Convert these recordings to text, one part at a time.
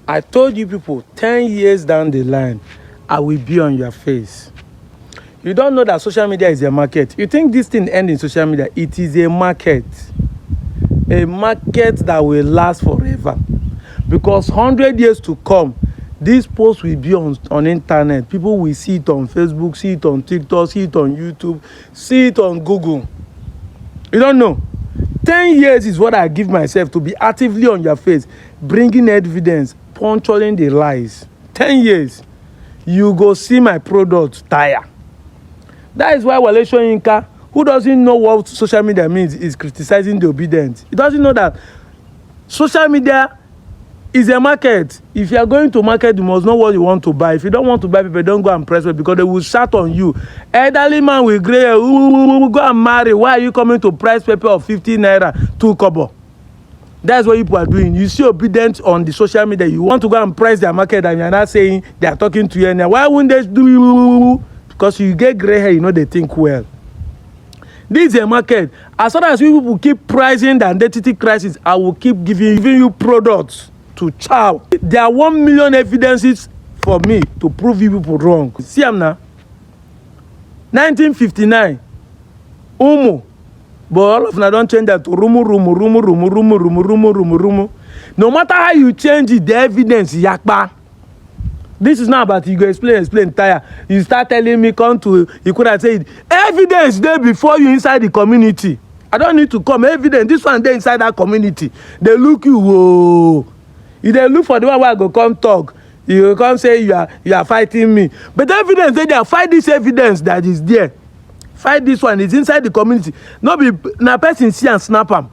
I told you people 10 years down the line, I will be on your face. You don't know that social media is a market. You think this thing ends in social media? It is a market. A market that will last forever. Because 100 years to come, this post will be on internet. People will see it on Facebook, see it on TikTok, see it on YouTube, see it on Google. You don't know. 10 years is what I give myself to be actively on your face, bringing evidence, puncturing the lies. 10 years, you go see my product tire. That is why Wale Soyinka, who doesn't know what social media means, is criticizing the obedient. He doesn't know that social media is a market. If you are going to market, you must know what you want to buy. If you don't want to buy, people don't go and press it because they will shout on you. Elderly man with gray hair, go and marry. Why are you coming to price paper of 50 naira, 2 kobo? That's what people are doing. You see obedient on the social media. You want to go and price their market and you're not saying they are talking to you. And why wouldn't they do you? Because you get gray hair, you know they think well. This is a market. As long as people keep pricing the identity crisis, I will keep giving you products to chow. There are 1 million evidences for me to prove you people wrong. See them now. 1959, Umu. But all of them don't change that to rumu. No matter how you change it, the evidence yakba. This is not about you go explain tire. You start telling me come to Ikweres say evidence there before you inside the community. I don't need to come. Evidence. This one there inside that community. They look you. Whoa. If they look for the one where I go come talk, you will come say you are fighting me. But the evidence they fight this evidence that is there. Fight this one. It's inside the community. Not be na person see and snap them.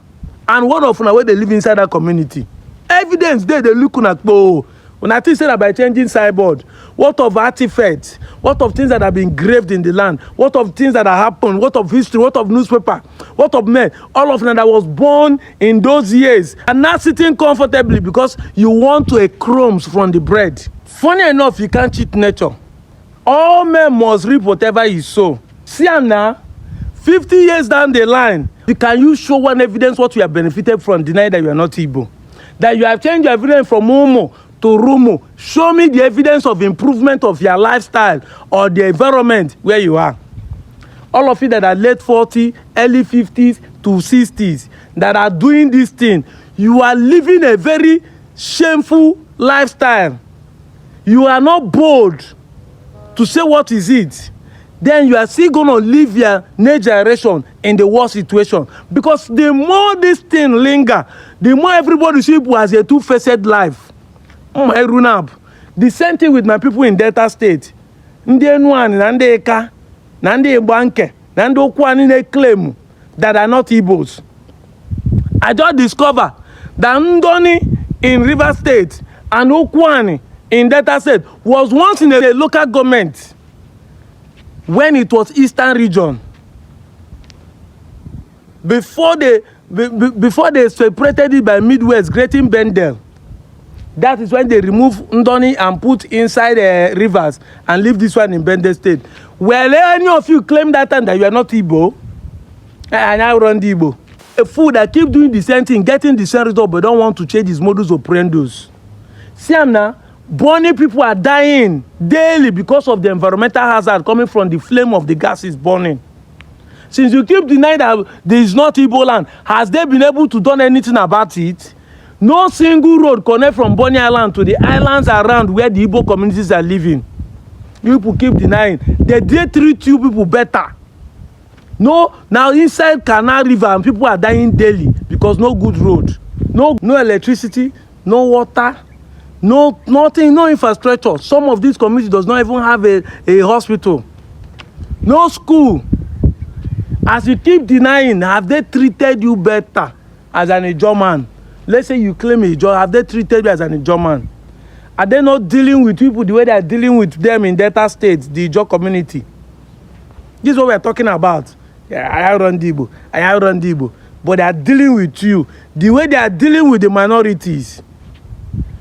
And one of them where they live inside that community. Evidence there they look at oh. When I think that by changing sideboard, what of artifacts, what of things that have been engraved in the land, what of things that have happened, what of history, what of newspaper, what of men, all of them that was born in those years and not sitting comfortably because you want to eat crumbs from the bread. Funny enough, you can't cheat nature. All men must reap whatever you sow. See now, 50 years down the line, can you show one evidence what you have benefited from denying that you are not Igbo? That you have changed your evidence from Momo to Rumo. Show me the evidence of improvement of your lifestyle or the environment where you are. All of you that are late 40s, early 50s to 60s that are doing this thing, you are living a very shameful lifestyle. You are not bold to say what is it. Then you are still going to leave your next generation in the worst situation. Because the more this thing linger, the more everybody see people as a two-faced life. The same thing with my people in Delta State. Ndị Enuani na ndị Eka na ndị Igbanke na ndị Okwani they claim that are not Igbos. I just discovered that Ndoni in River State and Okwani in Delta State was once in a local government when it was Eastern region. Before they separated it by Midwest, Greater Bendel. That is when they remove Ndoni and put inside rivers and leave this one in Bendel State. Well, any of you claim that time that you are not Igbo, and I run the Igbo. A fool that keep doing the same thing, getting the same result, but don't want to change his modus operandi. See now, burning people are dying daily because of the environmental hazard coming from the flame of the gas is burning. Since you keep denying that there is not Igbo land, has they been able to do anything about it? No single road connect from Bonny Island to the islands around where the Igbo communities are living. You people keep denying. They treat you people better. No, now inside Canal River and people are dying daily because no good road, no electricity, no water, nothing, no infrastructure. Some of these communities does not even have a hospital, no school. As you keep denying, have they treated you better as an Ijaw man? Let's say you claim Ijaw, have they treated you as an Ijaw man? Are they not dealing with people the way they are dealing with them in Delta State, the Ijaw community? This is what we are talking about. Yeah, I run the Igbo. But they are dealing with you the way they are dealing with the minorities.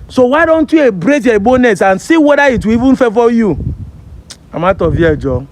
So why don't you embrace your bonus and see whether it will even favor you? I'm out of here, Joe.